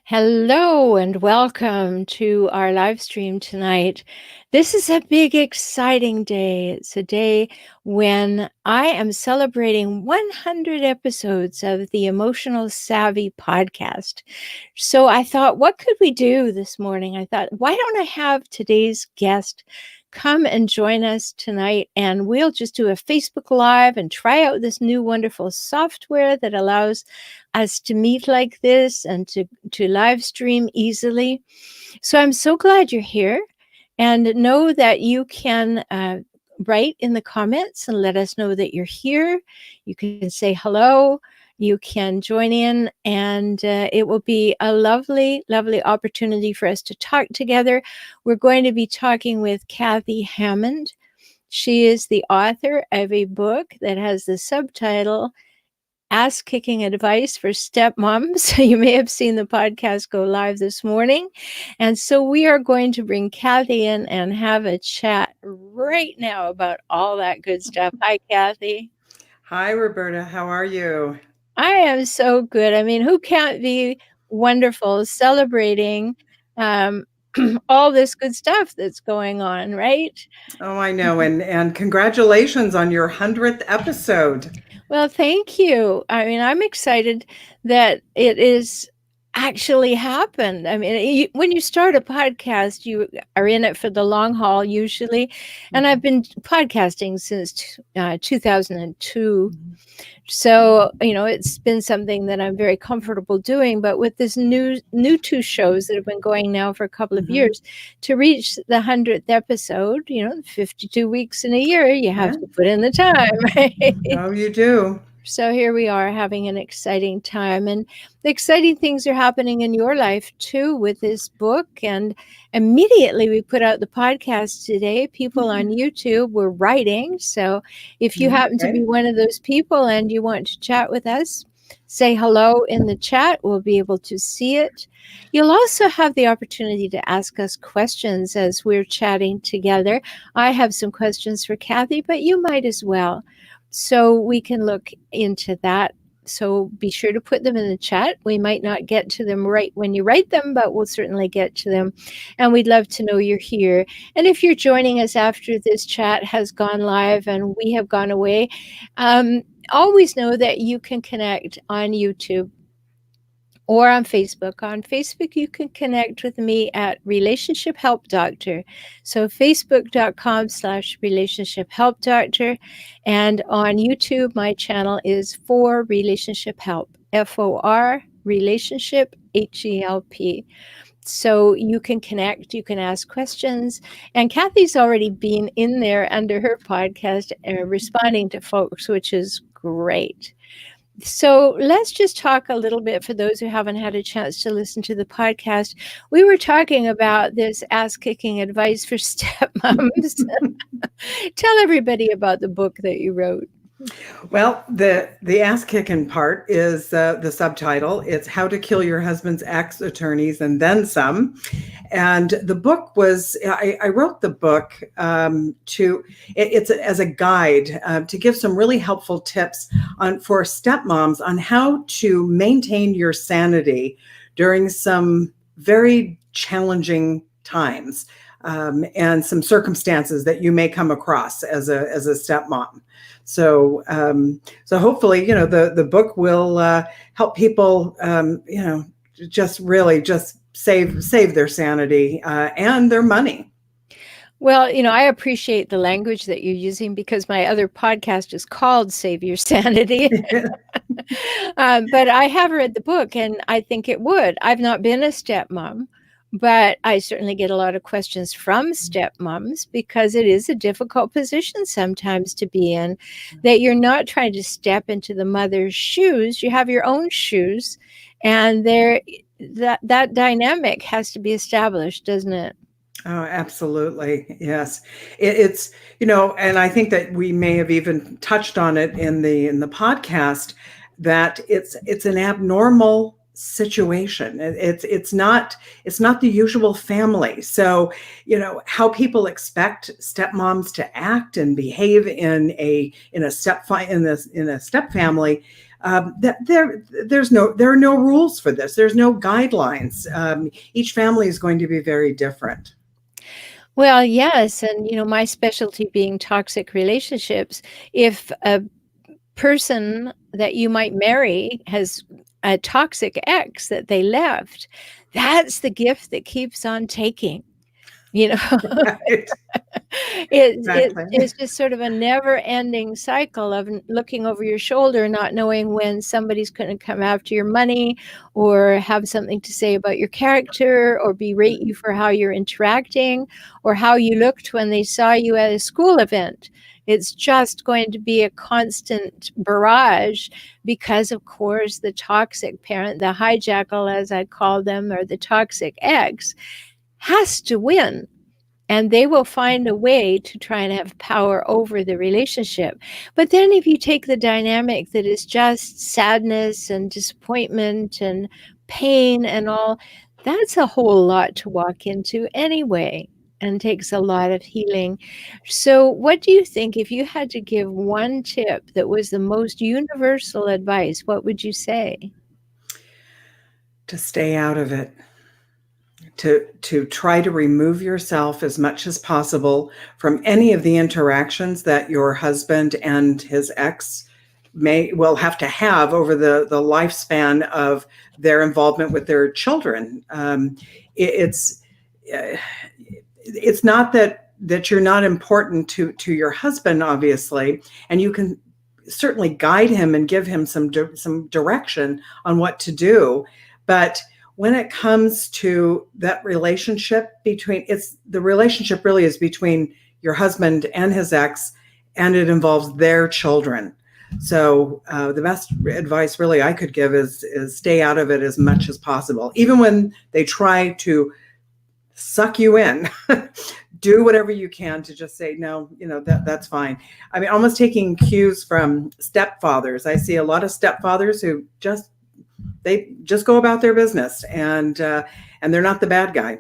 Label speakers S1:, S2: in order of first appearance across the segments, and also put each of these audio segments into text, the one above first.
S1: Hello and welcome to our live stream tonight. This is a big, exciting day. It's a day when I am celebrating 100 episodes of the Emotional Savvy podcast. So I thought, what could we do this morning? I thought, why don't I have today's guest come and join us tonight, and we'll just do a Facebook Live and try out this new wonderful software that allows us to meet like this and to live stream easily. So I'm so glad you're here, and know that you can write in the comments and let us know that you're here. You can say hello. You can join in, and it will be a lovely, lovely opportunity for us to talk together. We're going to be talking with Kathy Hammond. She is the author of a book that has the subtitle Ass-Kicking Advice for StepMoms. You may have seen the podcast go live this morning. And so we are going to bring Kathy in and have a chat right now about all that good stuff. Hi, Kathy.
S2: Hi, Rhoberta. How are you?
S1: I am so good. I mean, who can't be wonderful celebrating all this good stuff that's going on, right?
S2: Oh, I know. And congratulations on your 100th episode.
S1: Well, thank you. I mean, I'm excited that it is actually happened. I mean, when you start a podcast, you are in it for the long haul usually. And I've been podcasting since 2002. So, it's been something that I'm very comfortable doing. But with this new two shows that have been going now for a couple of years, to reach the 100th episode, 52 weeks in a year, you have to put in the time, right?
S2: Oh, you do.
S1: So here we are having an exciting time, and the exciting things are happening in your life too with this book. And immediately we put out the podcast today. People on YouTube were writing. So if you happen to be one of those people and you want to chat with us, say hello in the chat. We'll be able to see it. You'll also have the opportunity to ask us questions as we're chatting together. I have some questions for Kathy, but you might as well. So we can look into that. So be sure to put them in the chat. We might not get to them right when you write them, but we'll certainly get to them. And we'd love to know you're here. And if you're joining us after this chat has gone live and we have gone away, always know that you can connect on YouTube or on Facebook. On Facebook, you can connect with me at Relationship Help Doctor. So facebook.com/Relationship Help Doctor. And on YouTube, my channel is For Relationship Help, FOR Relationship HELP. So you can connect, you can ask questions. And Kathy's already been in there under her podcast responding to folks, which is great. So let's just talk a little bit for those who haven't had a chance to listen to the podcast. We were talking about this ass-kicking advice for stepmoms. Tell everybody about the book that you wrote.
S2: Well, the ass-kicking part is the subtitle. It's How to Kill Your Husband's Ex Attorneys and Then Some. And the book was, I wrote the book it's as a guide to give some really helpful tips for stepmoms on how to maintain your sanity during some very challenging times and some circumstances that you may come across as a stepmom. So hopefully, the book will help people, just save their sanity and their money.
S1: Well, I appreciate the language that you're using because my other podcast is called Save Your Sanity. But I have read the book and I think it would. I've not been a stepmom, but I certainly get a lot of questions from stepmoms because it is a difficult position sometimes to be in, that you're not trying to step into the mother's shoes. You have your own shoes, and that dynamic has to be established, doesn't it?
S2: Oh, absolutely. Yes. It's, and I think that we may have even touched on it in the podcast, that it's an abnormal situation. It's not the usual family. So, how people expect stepmoms to act and behave in a step family There are no rules for this. There's no guidelines. Each family is going to be very different.
S1: Well, yes, and my specialty being toxic relationships, if a person that you might marry has a toxic ex that they left, that's the gift that keeps on taking.
S2: Right.
S1: It's
S2: Exactly.
S1: just sort of a never-ending cycle of looking over your shoulder, not knowing when somebody's gonna come after your money or have something to say about your character or berate you for how you're interacting or how you looked when they saw you at a school event. It's just going to be a constant barrage because, of course, the toxic parent, the hijackal, as I call them, or the toxic ex, has to win. And they will find a way to try and have power over the relationship. But then if you take the dynamic that is just sadness and disappointment and pain and all, that's a whole lot to walk into anyway and takes a lot of healing. So what do you think, if you had to give one tip that was the most universal advice, what would you say?
S2: To stay out of it. To try to remove yourself as much as possible from any of the interactions that your husband and his ex will have to have over the lifespan of their involvement with their children. It's not that you're not important to your husband, obviously, and you can certainly guide him and give him some direction on what to do, but when it comes to that relationship the relationship really is between your husband and his ex, and it involves their children. So the best advice really I could give is stay out of it as much as possible. Even when they try to suck you in, do whatever you can to just say, no, that's fine. I mean, almost taking cues from stepfathers. I see a lot of stepfathers who they just go about their business, and they're not the bad guy.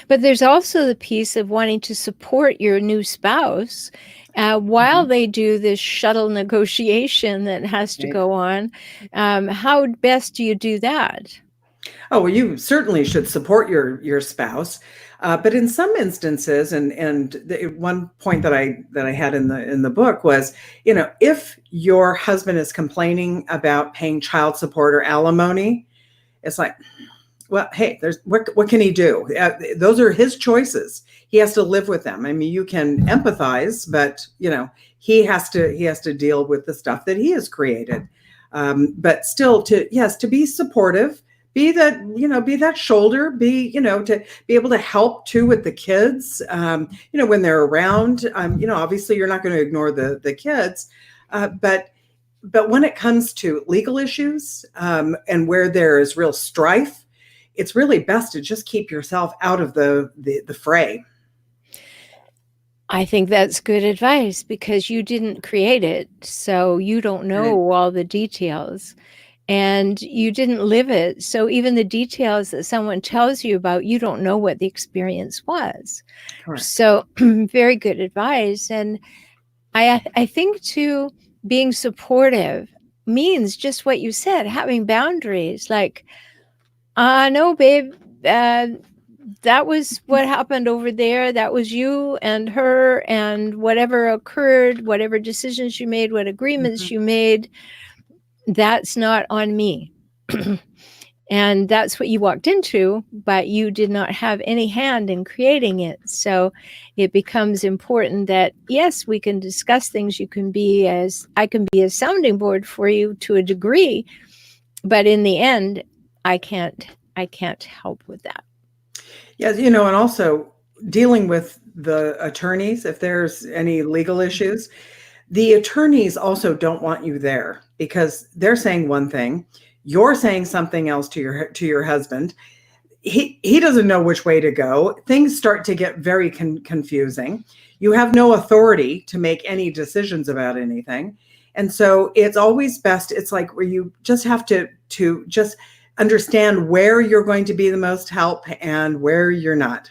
S1: But there's also the piece of wanting to support your new spouse while they do this shuttle negotiation that has to
S2: Right.
S1: go on. How best do you do that?
S2: Oh, well, you certainly should support your spouse, but in some instances, and one point that I had in the book was, if your husband is complaining about paying child support or alimony, it's like, well, hey, there's what can he do? Those are his choices. He has to live with them. I mean, you can empathize, but he has to deal with the stuff that he has created. But still, to be supportive, be that shoulder, to be able to help too with the kids, when they're around. Obviously you're not going to ignore the kids, but when it comes to legal issues, and where there is real strife, it's really best to just keep yourself out of the fray.
S1: I think that's good advice because you didn't create it, so you don't
S2: Right.
S1: know all the details. And you didn't live it. So even the details that someone tells you about, you don't know what the experience was.
S2: Correct.
S1: So very good advice. And I think too, being supportive means just what you said, having boundaries. Like, no, babe, that was what happened over there. That was you and her, and whatever occurred, whatever decisions you made, what agreements
S2: Mhm.
S1: you made, that's not on me. And that's what you walked into, but you did not have any hand in creating it. So it becomes important that, yes, we can discuss things. I can be a sounding board for you to a degree, but in the end, I can't help with that.
S2: Yes, and also dealing with the attorneys, if there's any legal issues, the attorneys also don't want you there because they're saying one thing, you're saying something else to your husband. He doesn't know which way to go. Things start to get very confusing. You have no authority to make any decisions about anything. And so it's always best, it's like where you just have to just understand where you're going to be the most help and where you're not.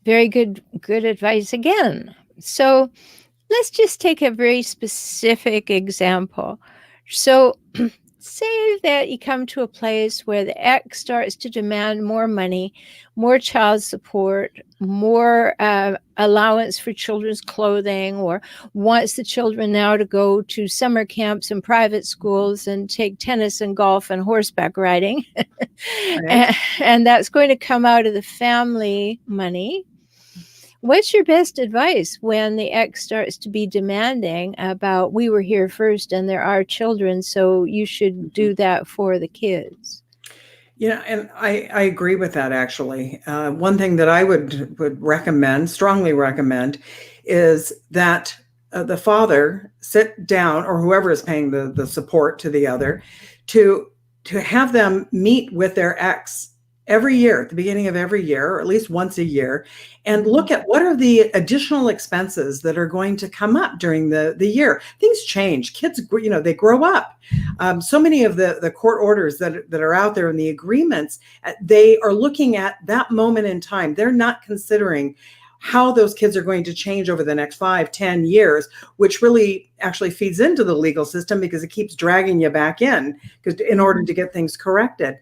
S1: Very good advice again. So let's just take a very specific example. So say that you come to a place where the ex starts to demand more money, more child support, more allowance for children's clothing, or wants the children now to go to summer camps and private schools and take tennis and golf and horseback riding.
S2: Right.
S1: And that's going to come out of the family money. What's your best advice when the ex starts to be demanding about, we were here first and there are children, so you should do that for the kids?
S2: Yeah, and I agree with that actually. One thing that I would recommend, strongly recommend, is that the father sit down, or whoever is paying the support to the other, to have them meet with their ex every year, at the beginning of every year, or at least once a year, and look at what are the additional expenses that are going to come up during the year. Things change. Kids, they grow up. So many of the court orders that are out there and the agreements, they are looking at that moment in time. They're not considering how those kids are going to change over the next 5-10 years, which really actually feeds into the legal system because it keeps dragging you back in order to get things corrected.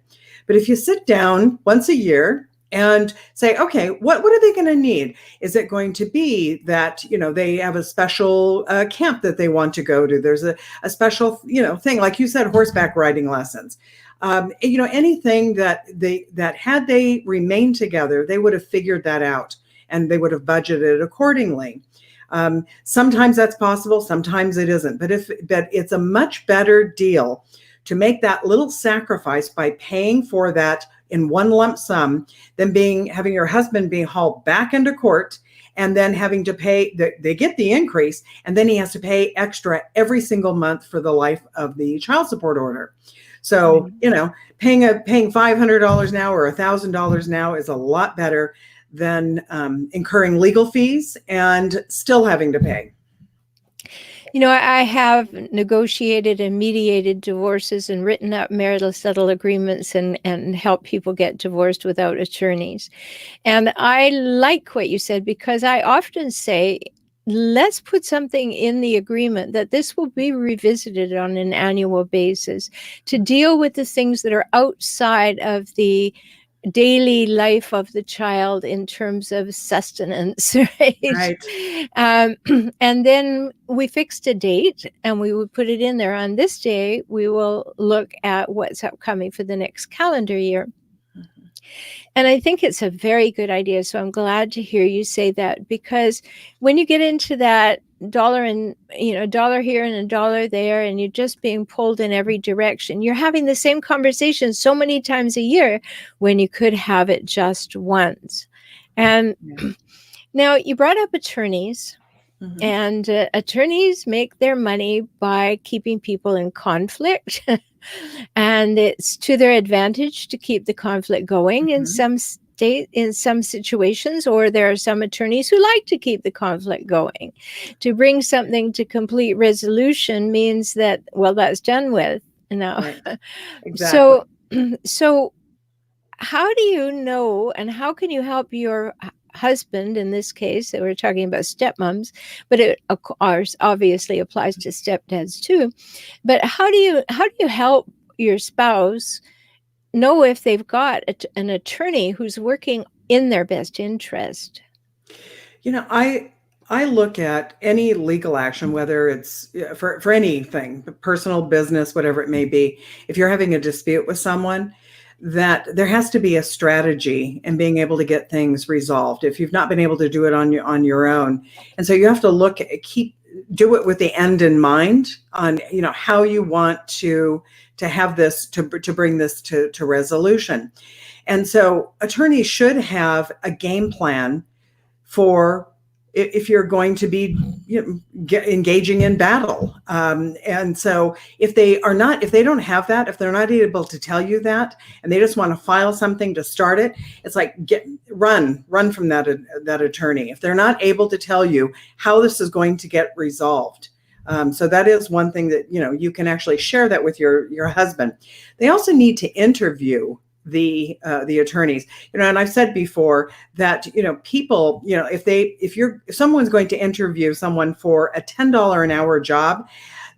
S2: But if you sit down once a year and say, okay, what are they going to need? Is it going to be that, they have a special camp that they want to go to? There's a special, thing, like you said, horseback riding lessons. Anything that had they remained together, they would have figured that out and they would have budgeted accordingly. Sometimes that's possible, sometimes it isn't. But it's a much better deal to make that little sacrifice by paying for that in one lump sum than having your husband being hauled back into court and then having to pay. They get the increase and then he has to pay extra every single month for the life of the child support order. So, paying $500 now or $1,000 now is a lot better than incurring legal fees and still having to pay.
S1: I have negotiated and mediated divorces and written up marital settle agreements and helped people get divorced without attorneys. And I like what you said, because I often say, let's put something in the agreement that this will be revisited on an annual basis to deal with the things that are outside of the daily life of the child in terms of sustenance, right? And then we fixed a date and we would put it in there. On this day, we will look at what's upcoming for the next calendar year. And I think it's a very good idea. So I'm glad to hear you say that, because when you get into that dollar and, dollar here and a dollar there, and you're just being pulled in every direction, you're having the same conversation so many times a year when you could have it just once. And now you brought up attorneys. Mm-hmm. And attorneys make their money by keeping people in conflict. And it's to their advantage to keep the conflict going. Mm-hmm. in some situations, or there are some attorneys who like to keep the conflict going. To bring something to complete resolution means that, well, that's done with now. Right.
S2: Exactly.
S1: So how do you know, and how can you help your husband, in this case that we're talking about stepmoms, but it of course obviously applies to stepdads too, but how do you help your spouse know if they've got an attorney who's working in their best interest?
S2: I look at any legal action, whether it's for anything, personal, business, whatever it may be. If you're having a dispute with someone, that there has to be a strategy in being able to get things resolved if you've not been able to do it on your own. And so you have to do it with the end in mind on, how you want to have this, to bring this to resolution. And so attorneys should have a game plan for if you're going to be engaging in battle. And so if they don't have that, if they're not able to tell you that, and they just want to file something to start it, it's like run from that attorney. If they're not able to tell you how this is going to get resolved. So that is one thing that, you can actually share that with your husband. They also need to interview the attorneys, and I've said before that, people, if someone's going to interview someone for a $10 an hour job,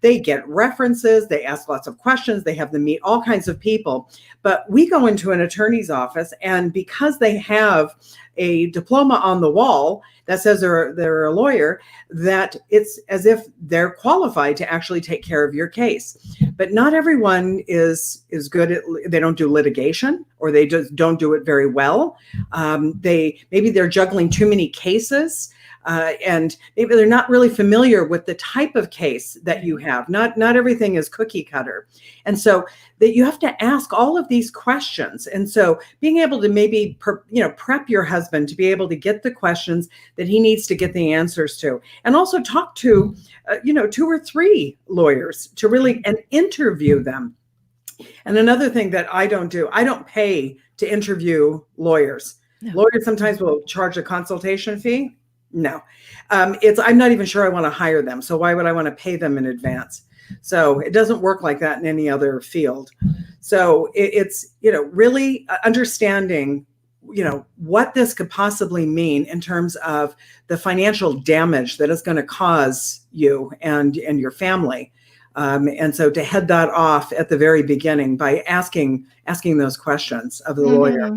S2: they get references, they ask lots of questions, they have them meet all kinds of people. But we go into an attorney's office, and because they have a diploma on the wall that says they're a lawyer, that it's as if they're qualified to actually take care of your case. But not everyone is good at, they don't do litigation, or they just don't do it very well. Maybe they're juggling too many cases. And maybe they're not really familiar with the type of case that you have. Not everything is cookie cutter. And so that you have to ask all of these questions. And so being able to maybe, prep your husband to be able to get the questions that he needs to get the answers to, and also talk to, 2 or 3 lawyers to really, and interview them. And another thing that I don't do, I don't pay to interview lawyers. No. Lawyers sometimes will charge a consultation fee. No, I'm not even sure I want to hire them. So why would I want to pay them in advance? So it doesn't work like that in any other field. So it's, really understanding, what this could possibly mean in terms of the financial damage that it's going to cause you and your family. And so to head that off at the very beginning by asking those questions of the lawyer.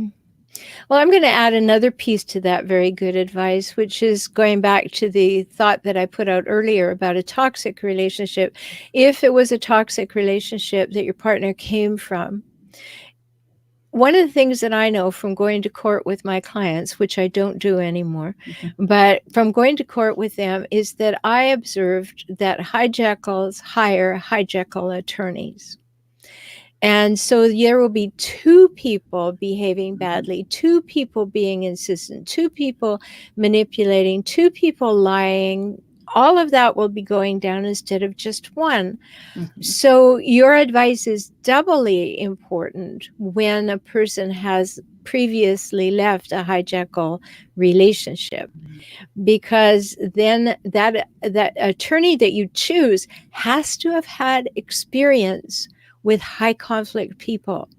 S1: Well, I'm going to add another piece to that very good advice, which is going back to the thought that I put out earlier about a toxic relationship. If it was a toxic relationship that your partner came from, one of the things that I know from going to court with my clients, which I don't do anymore, but from going to court with them, is that I observed that hijackals hire hijackal attorneys. And so there will be 2 people behaving badly, 2 people being insistent, 2 people manipulating, 2 people lying. All of that will be going down instead of just one. Mm-hmm. So your advice is doubly important when a person has previously left a hijackal relationship, because then that attorney that you choose has to have had experience with high conflict people.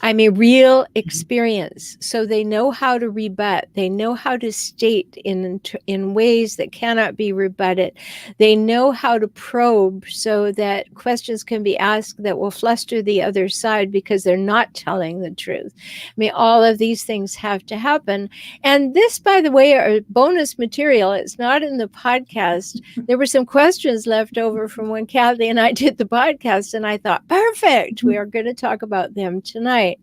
S1: I mean, real experience. So they know how to rebut. They know how to state in ways that cannot be rebutted. They know how to probe so that questions can be asked that will fluster the other side because they're not telling the truth. I mean, all of these things have to happen. And this, by the way, are bonus material. It's not in the podcast. There were some questions left over from when Kathy and I did the podcast, and I thought, perfect, we are going to talk about them tonight.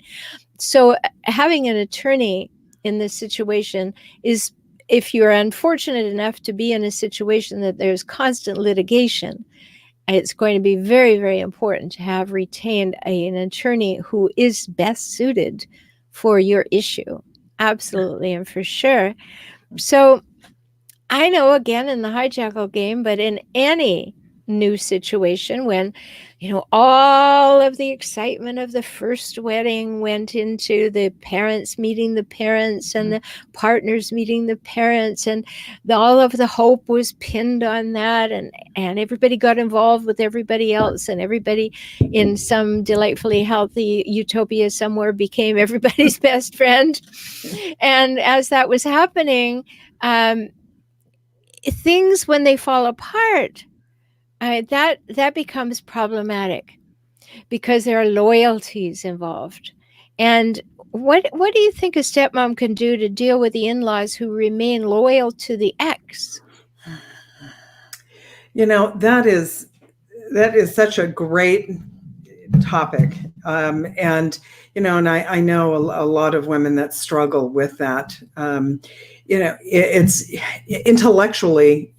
S1: So having an attorney in this situation is, if you're unfortunate enough to be in a situation that there's constant litigation, it's going to be very, very important to have retained an attorney who is best suited for your issue. Absolutely, and for sure. So I know, again, in the hijackal game, but in any new situation when, all of the excitement of the first wedding went into the parents meeting the parents and the partners meeting the parents, and all of the hope was pinned on that, and everybody got involved with everybody else, and everybody in some delightfully healthy utopia somewhere became everybody's best friend. And as that was happening, things, when they fall apart, that becomes problematic because there are loyalties involved. And what do you think a stepmom can do to deal with the in-laws who remain loyal to the ex?
S2: That is such a great topic. And I know a lot of women that struggle with that. It's intellectually,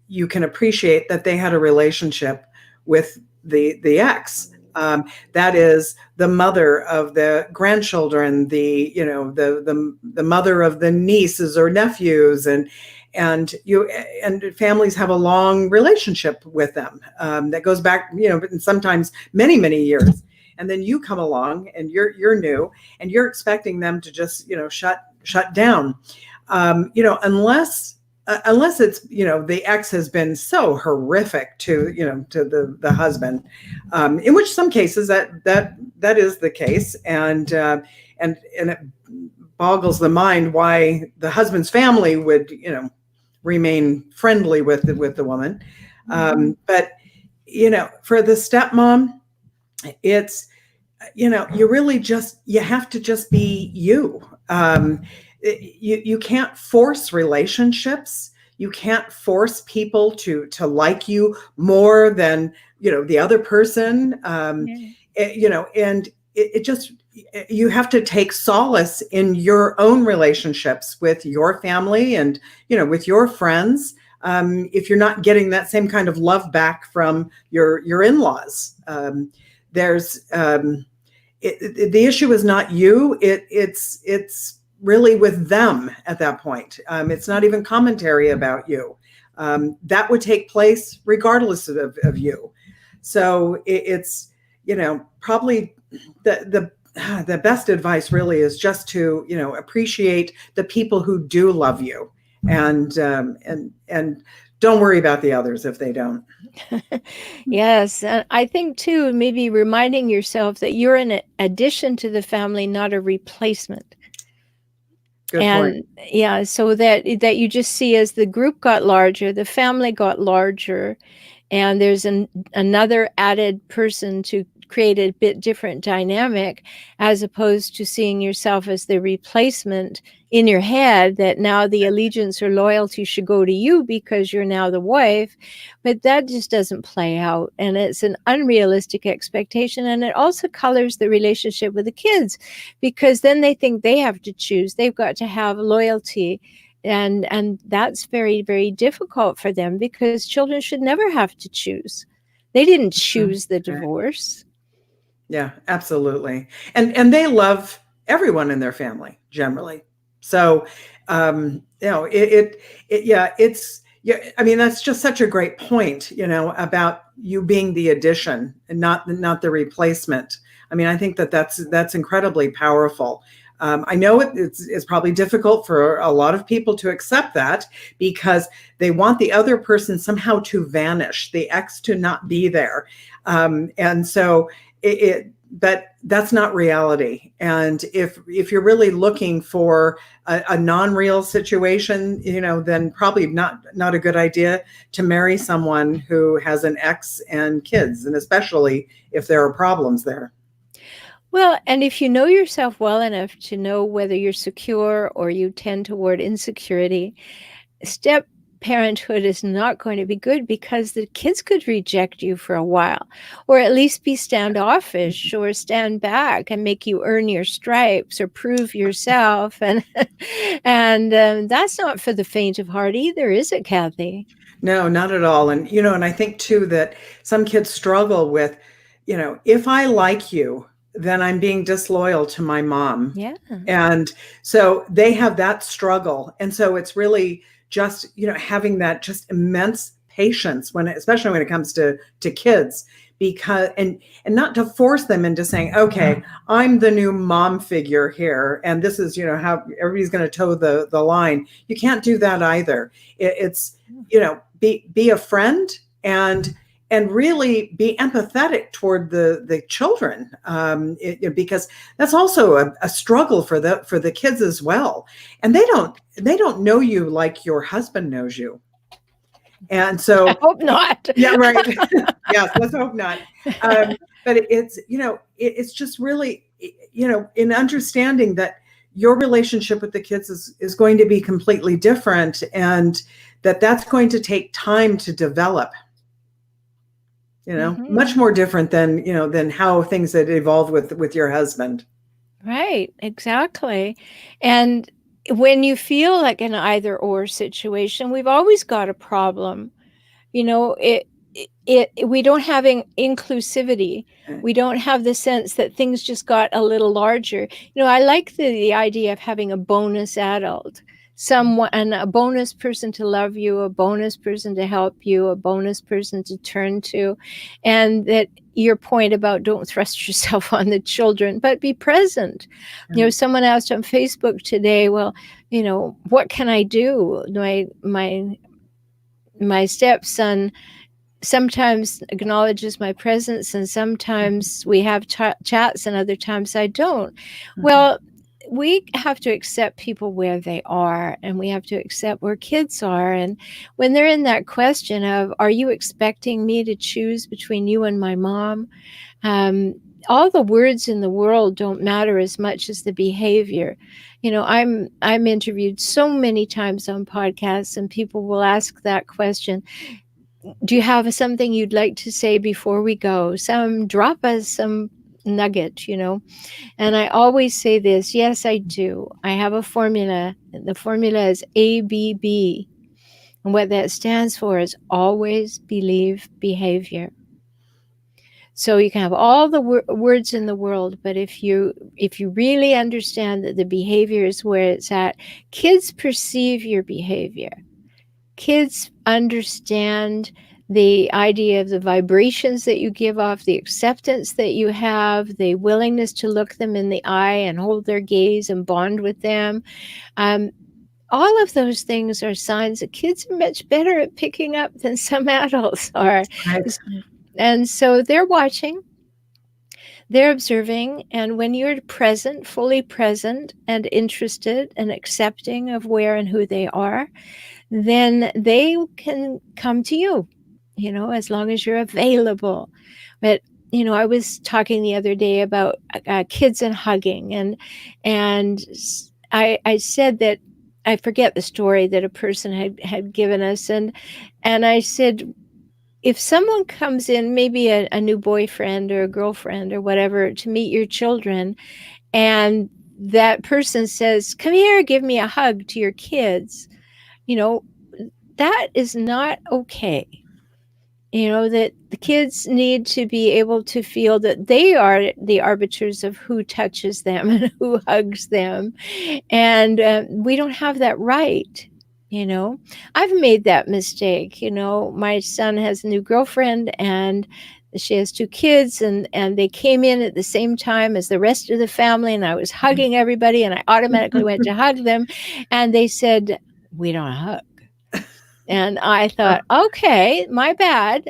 S2: you can appreciate that they had a relationship with the ex. That is the mother of the grandchildren, the mother of the nieces or nephews, and families have a long relationship with them that goes back, sometimes many, many years. And then you come along and you're new and you're expecting them to just, shut down, unless it's, the ex has been so horrific to the husband, in which some cases that is the case. And it boggles the mind why the husband's family would, remain friendly with the woman. But for the stepmom, it's, you really just, you have to just be you. You can't force relationships. You can't force people to like you more than, the other person. And it just, you have to take solace in your own relationships with your family and, with your friends. If you're not getting that same kind of love back from your in-laws, there's the issue is not you. It's really with them at that point. It's not even commentary about you. That would take place regardless of you. So it's, probably the best advice really is just to, appreciate the people who do love you, and don't worry about the others if they don't.
S1: Yes. And I think too, maybe reminding yourself that you're an addition to the family, not a replacement.
S2: Good point.
S1: Yeah, so that you just see as the group got larger, the family got larger, and there's another added person to create a bit different dynamic, as opposed to seeing yourself as the replacement in your head, that now the allegiance or loyalty should go to you because you're now the wife. But that just doesn't play out, and it's an unrealistic expectation. And it also colors the relationship with the kids, because then they think they have to choose. They've got to have loyalty. And that's very, very difficult for them, because children should never have to choose. They didn't choose the divorce.
S2: Yeah, absolutely. And they love everyone in their family generally. So, I mean, that's just such a great point, about you being the addition and not the replacement. I mean, I think that's incredibly powerful. I know it's probably difficult for a lot of people to accept that, because they want the other person somehow to vanish, the ex to not be there. And so but that's not reality. And if you're really looking for a non-real situation, then probably not a good idea to marry someone who has an ex and kids, and especially if there are problems there.
S1: Well, and if you know yourself well enough to know whether you're secure or you tend toward insecurity, step parenthood is not going to be good, because the kids could reject you for a while, or at least be standoffish, or stand back and make you earn your stripes or prove yourself. And that's not for the faint of heart either, is it, Kathy?
S2: No, not at all. And, and I think too that some kids struggle with, if I like you, then I'm being disloyal to my mom.
S1: Yeah.
S2: And so they have that struggle. And so it's really just, having that just immense patience especially when it comes to kids, because, and not to force them into saying, okay, I'm the new mom figure here, and this is, how everybody's going to toe the line. You can't do that either. It's, be a friend, and really be empathetic toward the children, because that's also a struggle for the kids as well. And they don't know you like your husband knows you. And so
S1: I hope not.
S2: Yeah, right. Yes, let's hope not. But it's, it's just really, in understanding that your relationship with the kids is going to be completely different, and that's going to take time to develop. Much more different than how things had evolved with your husband.
S1: Right, exactly. And when you feel like an either or situation, we've always got a problem. We don't have inclusivity. We don't have the sense that things just got a little larger. I like the idea of having a bonus adult, a bonus person to love you, a bonus person to help you, a bonus person to turn to. And that your point about don't thrust yourself on the children, but be present. Someone asked on Facebook today, well, what can I do? My stepson sometimes acknowledges my presence, and sometimes we have chats, and other times I don't. Well, we have to accept people where they are, and we have to accept where kids are. And when they're in that question of, are you expecting me to choose between you and my mom? All the words in the world don't matter as much as the behavior. I'm interviewed so many times on podcasts, and people will ask that question. Do you have something you'd like to say before we go? Drop us some nugget, And I always say this, yes, I do. I have a formula. The formula is ABB. And what that stands for is always believe behavior. So you can have all the words in the world, but if you really understand that the behavior is where it's at, kids perceive your behavior. Kids understand the idea of the vibrations that you give off, the acceptance that you have, the willingness to look them in the eye and hold their gaze and bond with them. All of those things are signs that kids are much better at picking up than some adults are.
S2: Right.
S1: And so they're watching, they're observing, and when you're present, fully present and interested and accepting of where and who they are, then they can come to you, as long as you're available. But I was talking the other day about kids and hugging, and I said that, I forget the story that a person had given us, and I said, if someone comes in, maybe a new boyfriend or a girlfriend or whatever, to meet your children, and that person says, come here, give me a hug, to your kids, that is not okay. That the kids need to be able to feel that they are the arbiters of who touches them and who hugs them. And we don't have that right. I've made that mistake. My son has a new girlfriend, and she has 2 kids, and they came in at the same time as the rest of the family, and I was hugging everybody, and I automatically went to hug them, and they said, we don't hug. And I thought, okay, my bad.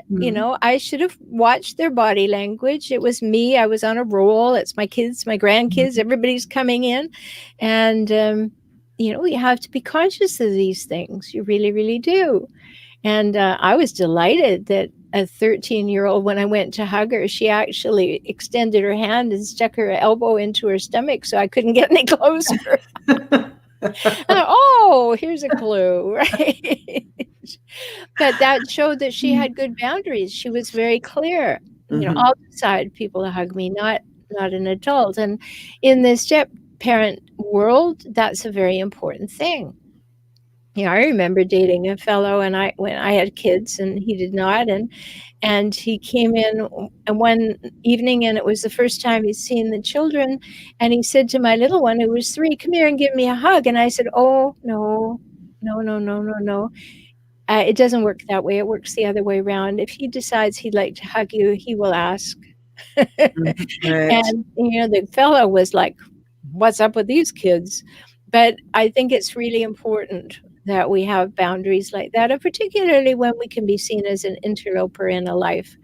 S1: I should have watched their body language. It was me. I was on a roll. It's my kids, my grandkids, everybody's coming in. And, you have to be conscious of these things. You really, really do. And I was delighted that a 13-year-old, when I went to hug her, she actually extended her hand and stuck her elbow into her stomach so I couldn't get any closer. Oh, here's a clue, right? But that showed that she had good boundaries. She was very clear. I'll decide people to hug me, not an adult. And in the step parent world, that's a very important thing. I remember dating a fellow, and when I had kids and he did not, and he came in one evening, and it was the first time he'd seen the children, and he said to my little one, who was 3, come here and give me a hug. And I said, oh, no. It doesn't work that way. It works the other way around. If he decides he'd like to hug you, he will ask.
S2: Right.
S1: And, the fellow was like, what's up with these kids? But I think it's really important that we have boundaries like that, and particularly when we can be seen as an interloper in a life.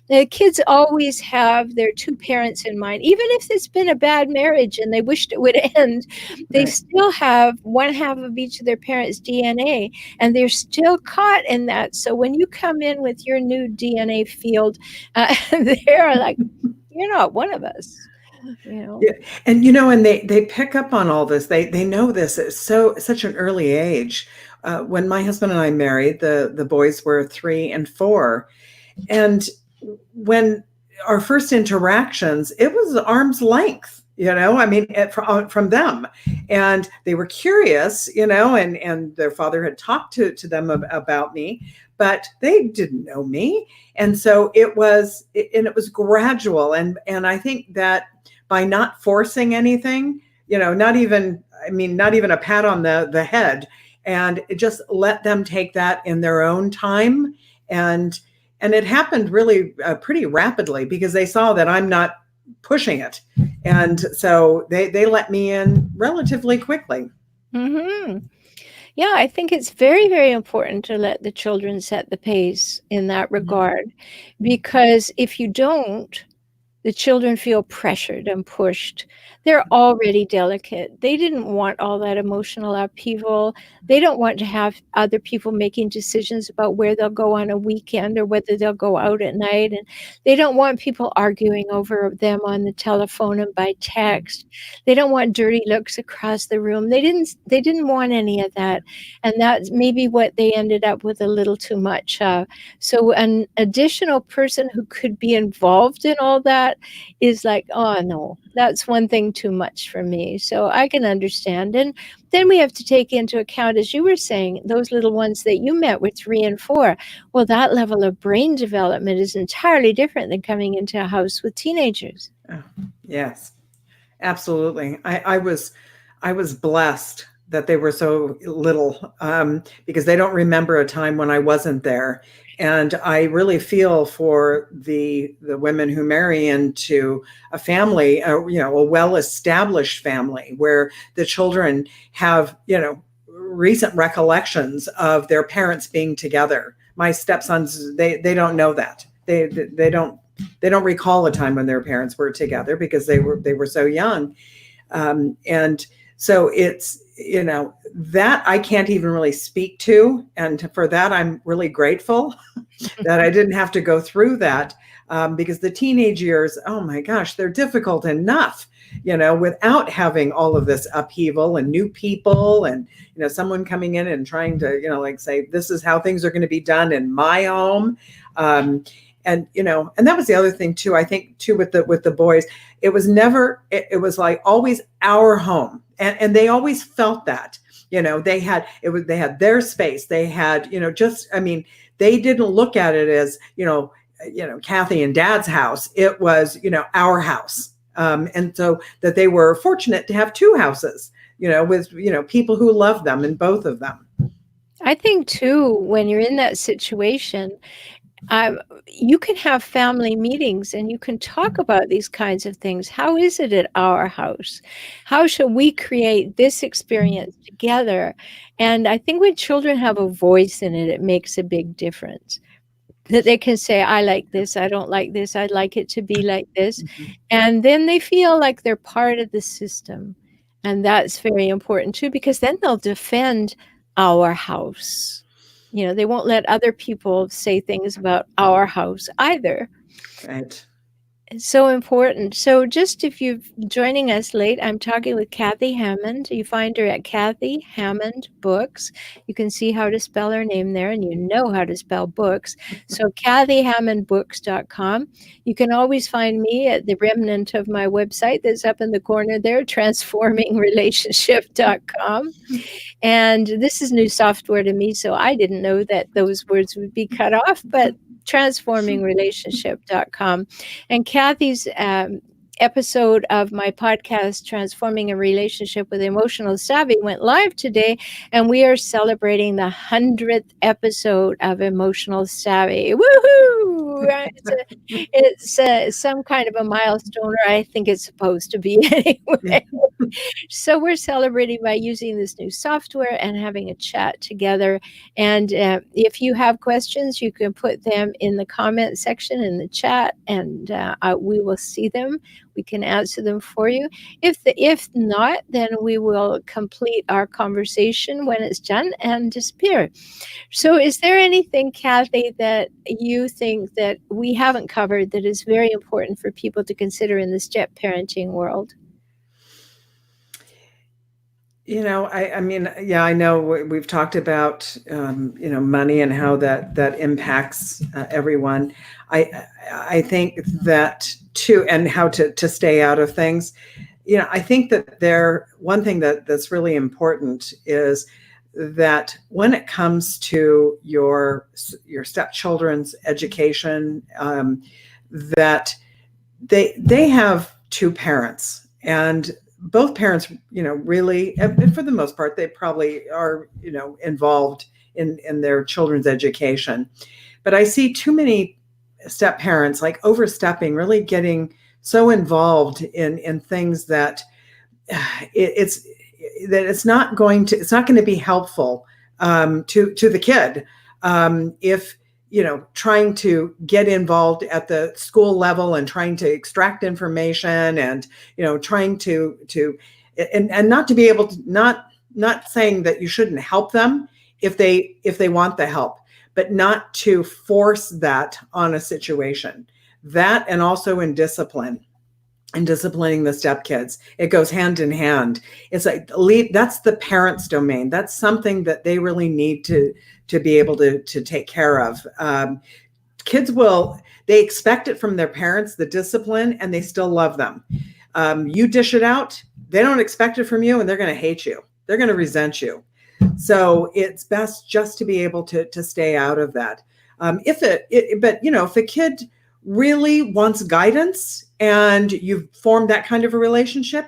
S1: The kids always have their 2 parents in mind. Even if it's been a bad marriage and they wished it would end, they still have one half of each of their parents' DNA, and they're still caught in that. So when you come in with your new DNA field, they're like, you're not one of us.
S2: Yeah. And and they pick up on all this. They know this at such an early age. When my husband and I married, the boys were 3 and 4, and when our first interactions, it was arm's length. I mean, from them, and they were curious. And their father had talked to them about me, but they didn't know me, and so it was gradual. And I think that by not forcing anything, not even a pat on the head, and just let them take that in their own time. And it happened really pretty rapidly, because they saw that I'm not pushing it. And so they let me in relatively quickly.
S1: Mm-hmm. Yeah, I think it's very, very important to let the children set the pace in that regard, because if you don't, The children feel pressured and pushed. They're already delicate. They didn't want all that emotional upheaval. They don't want to have other people making decisions about where they'll go on a weekend or whether they'll go out at night. And they don't want people arguing over them on the telephone and by text. They don't want dirty looks across the room. They didn't want any of that. And that's maybe what they ended up with a little too much of. So an additional person who could be involved in all that is like, oh no, that's one thing too much for me. So I can understand. And then we have to take into account, as you were saying, those little ones that you met were 3 and 4. Well, that level of brain development is entirely different than coming into a house with teenagers.
S2: Oh, yes, absolutely. I was blessed that they were so little, because they don't remember a time when I wasn't there. And I really feel for the women who marry into a family, a well-established family where the children have, recent recollections of their parents being together. My stepsons, they don't know that. They don't recall a time when their parents were together because they were so young. And so it's, that I can't even really speak to. And for that, I'm really grateful that I didn't have to go through that, because the teenage years, oh my gosh, they're difficult enough, without having all of this upheaval and new people and, someone coming in and trying to, say, this is how things are going to be done in my home. And that was the other thing too, I think too, with the boys, it was never, it was like always our home. And they always felt that, they had their space. They had, they didn't look at it as, Kathy and Dad's house. It was, our house. And so that they were fortunate to have 2 houses, with, people who loved them in both of them.
S1: I think too, when you're in that situation, you can have family meetings and you can talk about these kinds of things. How is it at our house? How shall we create this experience together? And I think when children have a voice in it, it makes a big difference. That they can say, I like this, I don't like this, I'd like it to be like this.
S2: Mm-hmm.
S1: And then they feel like they're part of the system. And that's very important too, because then they'll defend our house. They won't let other people say things about our house either.
S2: Right.
S1: It's so important. So just if you're joining us late, I'm talking with Kathy Hammond. You find her at Kathy Hammond Books. You can see how to spell her name there, and you know how to spell books. So KathyHammondBooks.com. You can always find me at the remnant of my website that's up in the corner there, transformingrelationship.com. And this is new software to me, so I didn't know that those words would be cut off, but transformingrelationship.com. And Kathy's episode of my podcast, Transforming a Relationship with Emotional Savvy, went live today, and we are celebrating the 100th episode of Emotional Savvy. Woohoo! It's some kind of a milestone, or I think it's supposed to be anyway. So we're celebrating by using this new software and having a chat together. And if you have questions, you can put them in the comment section in the chat, and we will see them. We can answer them for you. If not, then we will complete our conversation when it's done and disappear. So is there anything, Kathy, that you think that we haven't covered that is very important for people to consider in the step parenting world?
S2: I know we've talked about, money and how that impacts everyone. I think that too, and how to stay out of things. I think that one thing that's really important is that when it comes to your stepchildren's education, that they have 2 parents, and both parents, really, for the most part, they probably are, involved in their children's education. But I see too many step parents like overstepping, really getting so involved in things that it's not going to be helpful to the kid. If trying to get involved at the school level and trying to extract information and, trying to and not to be able to, not saying that you shouldn't help them if they want the help, but not to force that on a situation. That, and also in discipline and disciplining the stepkids, it goes hand in hand. It's like that's the parents' domain. That's something that they really need to be able to take care of. Kids they expect it from their parents, the discipline, and they still love them. You dish it out, they don't expect it from you, and they're going to hate you. They're going to resent you. So it's best just to be able to stay out of that. But if a kid really wants guidance and you've formed that kind of a relationship,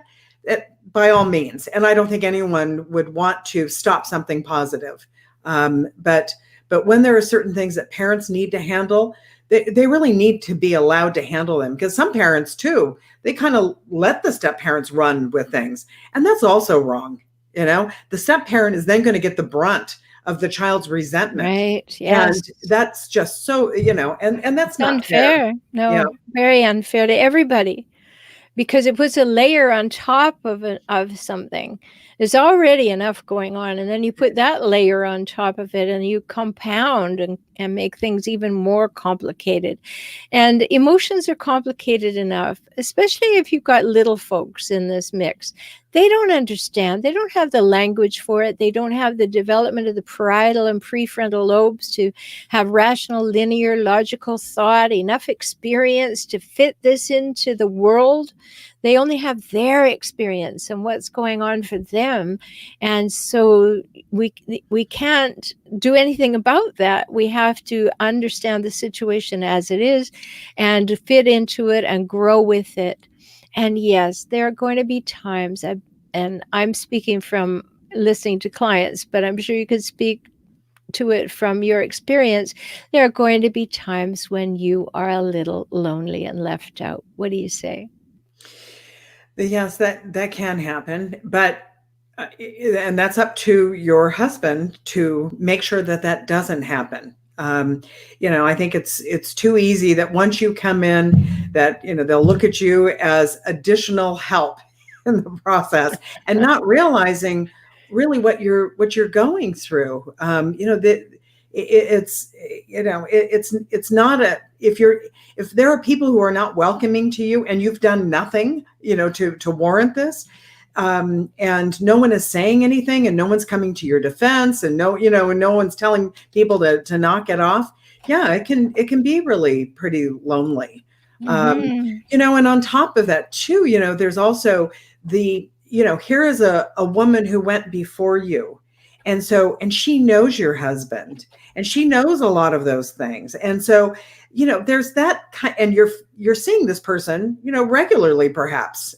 S2: by all means. And I don't think anyone would want to stop something positive. But when there are certain things that parents need to handle, they really need to be allowed to handle them, because some parents too, they kind of let the step parents run with things. And that's also wrong. The step parent is then going to get the brunt of the child's resentment.
S1: Right. Yes.
S2: And that's just so, and that's not
S1: unfair.
S2: fair.
S1: No, very unfair to everybody, because it puts a layer on top of something. There's already enough going on, and then you put that layer on top of it, and you compound and make things even more complicated. And emotions are complicated enough, especially if you've got little folks in this mix. They don't understand. They don't have the language for it. They don't have the development of the parietal and prefrontal lobes to have rational, linear, logical thought, enough experience to fit this into the world. They only have their experience and what's going on for them. And so we can't do anything about that. We have to understand the situation as it is and fit into it and grow with it. And yes, there are going to be times, and I'm speaking from listening to clients, but I'm sure you could speak to it from your experience. There are going to be times when you are a little lonely and left out. What do you say?
S2: Yes, that can happen, but and that's up to your husband to make sure that doesn't happen. I think it's too easy that once you come in, that they'll look at you as additional help in the process, and not realizing really what you're going through. It's not if there are people who are not welcoming to you and you've done nothing, to warrant this, and no one is saying anything, and no one's coming to your defense, and no one's telling people to knock it off. Yeah, it can be really pretty lonely.
S1: Mm-hmm.
S2: And on top of that too, there's also here is a woman who went before you. And she knows your husband, and she knows a lot of those things. And so, there's that kind, and you're seeing this person, regularly perhaps.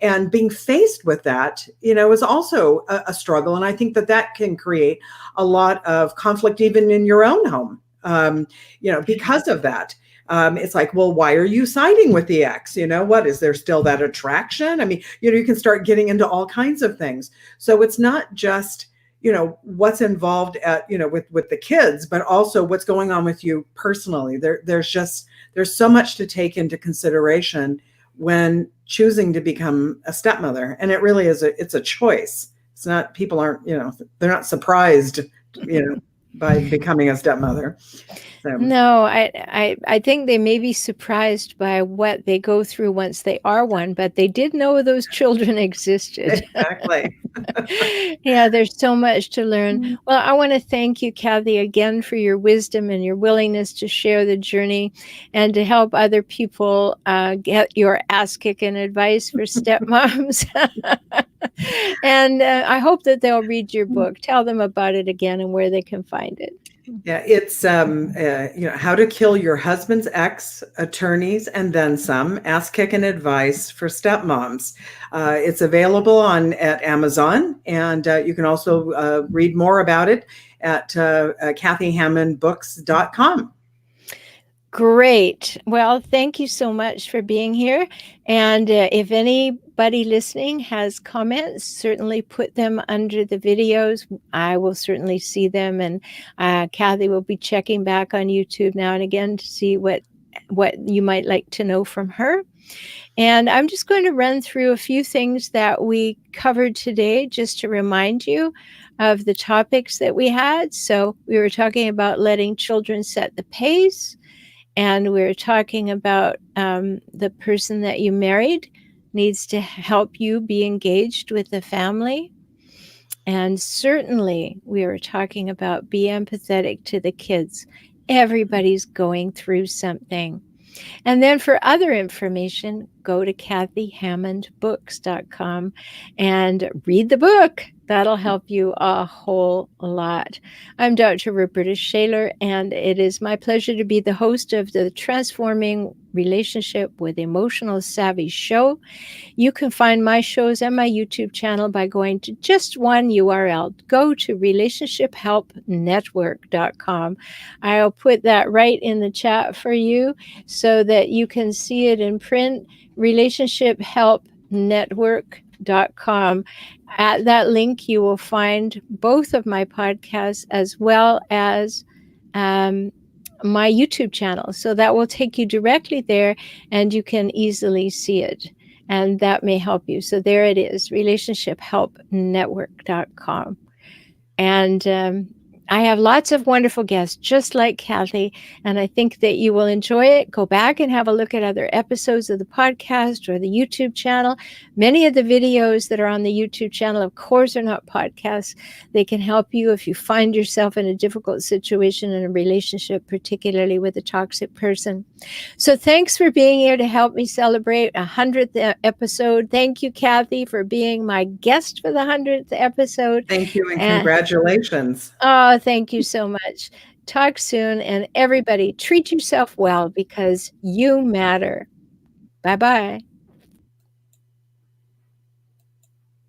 S2: And being faced with that, is also a struggle. And I think that can create a lot of conflict even in your own home, because of that. It's like, well, why are you siding with the ex? What is there still that attraction? I mean, you can start getting into all kinds of things. So it's not just, what's involved with the kids, but also what's going on with you personally. There's so much to take into consideration when choosing to become a stepmother. And it really is it's a choice. It's not, people aren't, they're not surprised, by becoming a stepmother. So.
S1: No, I think they may be surprised by what they go through once they are one, but they did know those children existed.
S2: Exactly.
S1: Yeah, there's so much to learn. Well, I want to thank you, Kathy, again for your wisdom and your willingness to share the journey and to help other people get your ass-kicking advice for stepmoms. And I hope that they'll read your book. Tell them about it again and where they can find it.
S2: Yeah, it's How to Kill Your Husband's Ex, Attorneys, and Then Some, Ass-Kickin Advice for Stepmoms. It's available at Amazon, and you can also read more about it at kathyhammondbooks.com.
S1: Great. Well, thank you so much for being here. And if anybody listening has comments, certainly put them under the videos. I will certainly see them. And Kathy will be checking back on YouTube now and again to see what you might like to know from her. And I'm just going to run through a few things that we covered today just to remind you of the topics that we had. So we were talking about letting children set the pace. And we're talking about the person that you married needs to help you be engaged with the family. And certainly we were talking about be empathetic to the kids. Everybody's going through something. And then for other information, go to kathyhammondbooks.com and read the book. That'll help you a whole lot. I'm Dr. Rhoberta Shaler, and it is my pleasure to be the host of the Transforming Relationship with Emotional Savvy show. You can find my shows and my YouTube channel by going to just one URL. Go to relationshiphelpnetwork.com. I'll put that right in the chat for you so that you can see it in print. Relationshiphelpnetwork.com. At that link, you will find both of my podcasts as well as my YouTube channel. So that will take you directly there and you can easily see it. And that may help you. So there it is, relationshiphelpnetwork.com. And I have lots of wonderful guests, just like Kathy, and I think that you will enjoy it. Go back and have a look at other episodes of the podcast or the YouTube channel. Many of the videos that are on the YouTube channel, of course, are not podcasts. They can help you if you find yourself in a difficult situation in a relationship, particularly with a toxic person. So thanks for being here to help me celebrate 100th episode. Thank you, Kathy, for being my guest for the 100th episode.
S2: Thank you and congratulations.
S1: Oh, thank you so much. Talk soon, and everybody treat yourself well because you matter. Bye-bye.